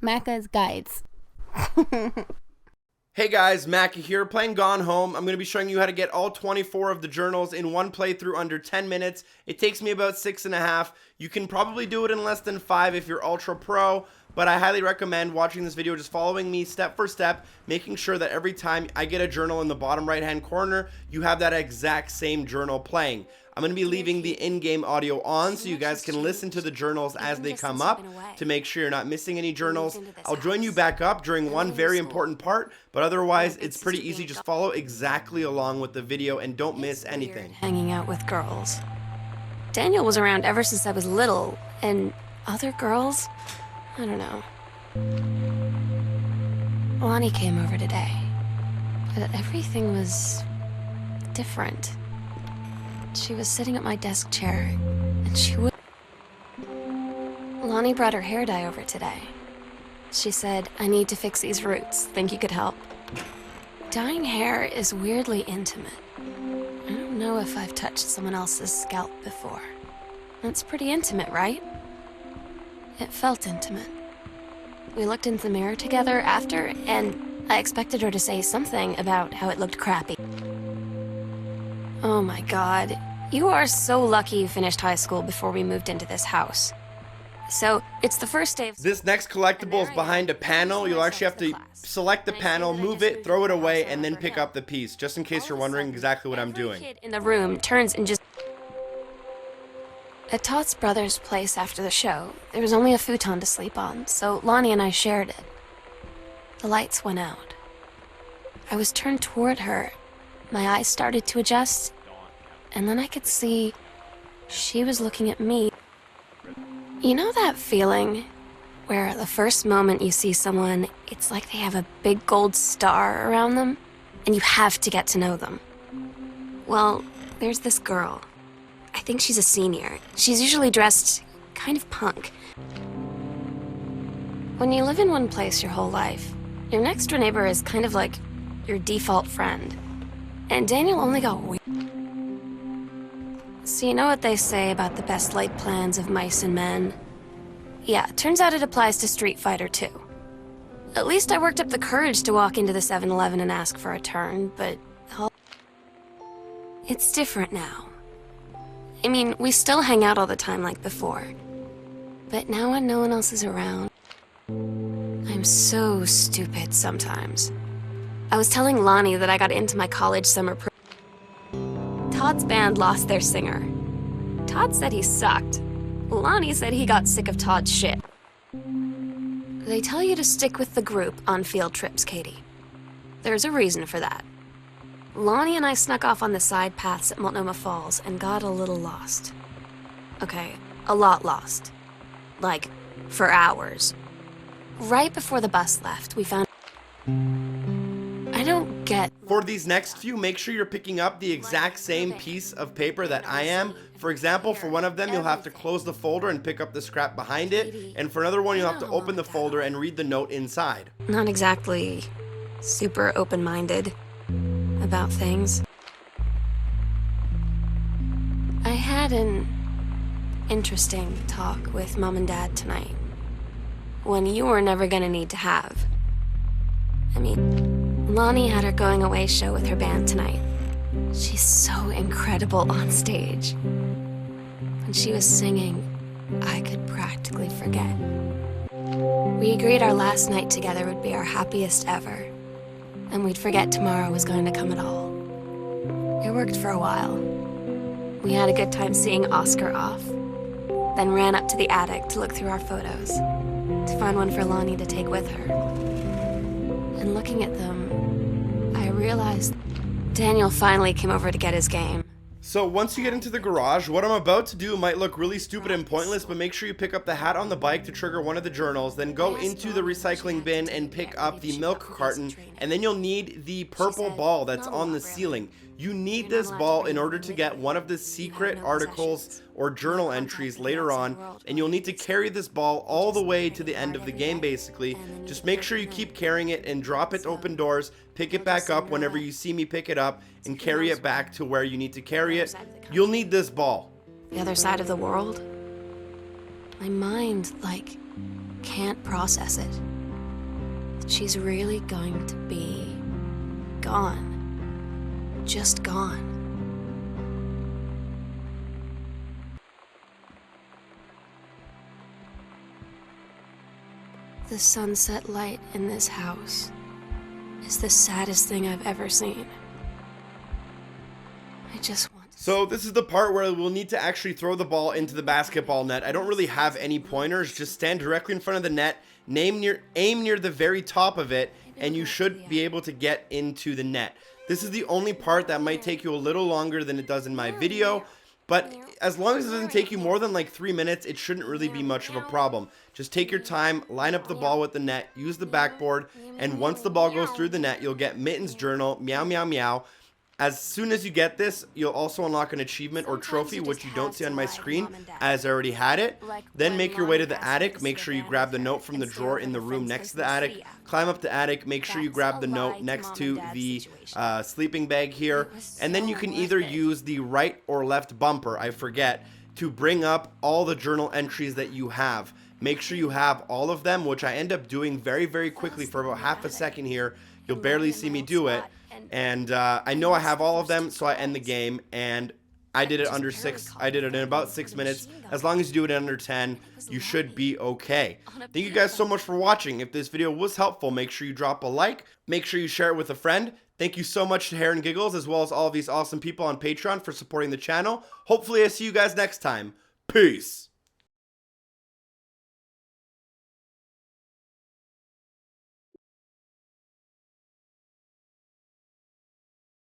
Macca's Guides. Hey guys, Macca here, playing Gone Home. I'm going to be showing you how to get all 24 of the journals in one playthrough under 10 minutes. It takes me about 6.5. You can probably do it in less than 5 if you're ultra pro, but I highly recommend watching this video, just following me step for step, making sure that every time I get a journal in the bottom right hand corner, you have that exact same journal playing. I'm going to be leaving the in-game audio on so you guys can listen to the journals as they come up to make sure you're not missing any journals. I'll join you back up during one very important part, but otherwise it's pretty easy. Just follow exactly along with the video and don't miss anything. Hanging out with girls. Daniel was around ever since I was little, and other girls? I don't know. Lonnie came over today, but everything was different. She was sitting at my desk chair, and she would... Lonnie brought her hair dye over today. She said, "I need to fix these roots. Think you could help?" Dyeing hair is weirdly intimate. I don't know if I've touched someone else's scalp before. That's pretty intimate, right? It felt intimate. We looked in the mirror together after, and I expected her to say something about how it looked crappy. Oh my god, you are so lucky you finished high school before we moved into this house. So, it's the first day of... This next collectible is behind a panel. You'll actually have to select the panel, move it, throw it away, and then pick up the piece, just in case you're wondering exactly what I'm doing. Every kid in the room turns and just... At Todd's brother's place after the show, there was only a futon to sleep on, so Lonnie and I shared it. The lights went out. I was turned toward her. My eyes started to adjust, and then I could see she was looking at me. You know that feeling where the first moment you see someone, it's like they have a big gold star around them, and you have to get to know them? Well, there's this girl. I think she's a senior. She's usually dressed kind of punk. When you live in one place your whole life, your next door neighbor is kind of like your default friend. And Daniel only got weird. So you know what they say about the best laid plans of mice and men? Yeah, turns out it applies to Street Fighter too. At least I worked up the courage to walk into the 7-Eleven and ask for a turn, but... It's different now. I mean, we still hang out all the time like before. But now when no one else is around, I'm so stupid sometimes. I was telling Lonnie that I got into my college summer Todd's band lost their singer. Todd said he sucked. Lonnie said he got sick of Todd's shit. They tell you to stick with the group on field trips, Katie. There's a reason for that. Lonnie and I snuck off on the side paths at Multnomah Falls and got a little lost. Okay, a lot lost. Like, for hours. Right before the bus left, we found... I don't get... For these next few, make sure you're picking up the exact same piece of paper that I am. For example, for one of them, you'll have to close the folder and pick up the scrap behind it. And for another one, you'll have to open the folder and read the note inside. Not exactly super open-minded about things. I had an interesting talk with Mom and Dad tonight. One you were never gonna need to have. I mean, Lonnie had her going away show with her band tonight. She's so incredible on stage. When she was singing, I could practically forget. We agreed our last night together would be our happiest ever, and we'd forget tomorrow was going to come at all. It worked for a while. We had a good time seeing Oscar off, then ran up to the attic to look through our photos, to find one for Lonnie to take with her. And looking at them, I realized Daniel finally came over to get his game. So once you get into the garage, what I'm about to do might look really stupid and pointless, but make sure you pick up the hat on the bike to trigger one of the journals, then go into the recycling bin and pick up the milk carton, and then you'll need the purple ball that's on the ceiling. You need this ball in order to get one of the secret articles or journal entries later on, and you'll need to carry this ball all the way to the end of the game basically. Just make sure you keep carrying it and drop it to open doors, pick it back up whenever you see me pick it up, and carry it back to where you need to carry it. You'll need this ball. The other side of the world? My mind, like, can't process it. she's really going to be gone. Just gone. The sunset light in this house is the saddest thing I've ever seen. I just want to... So this is the part where we'll need to actually throw the ball into the basketball net. I don't really have any pointers. Just stand directly in front of the net, aim near the very top of it, and you should be able to get into the net. This is the only part that might take you a little longer than it does in my video, but as long as it doesn't take you more than like 3 minutes, it shouldn't really be much of a problem. Just take your time, line up the ball with the net, use the backboard, and once the ball goes through the net, you'll get Mitten's journal, Meow Meow Meow. As soon as you get this, you'll also unlock an achievement or trophy, which you don't see on my screen, as I already had it. Then make your way to the attic. Make sure you grab the note from the drawer in the room next to the attic. Climb up the attic. Make sure you grab the note next to the sleeping bag here. And then you can either use the right or left bumper, I forget, to bring up all the journal entries that you have. Make sure you have all of them, which I end up doing very, very quickly for about half a second here. You'll barely see me do it. And I know I have all of them, so I end the game, and I did it under 6. I did it in about 6 minutes. As long as you do it in under 10, you should be okay. Thank you guys so much for watching. If this video was helpful, make sure you drop a like. Make sure you share it with a friend. Thank you so much to Hair and Giggles, as well as all of these awesome people on Patreon for supporting the channel. Hopefully I see you guys next time. Peace.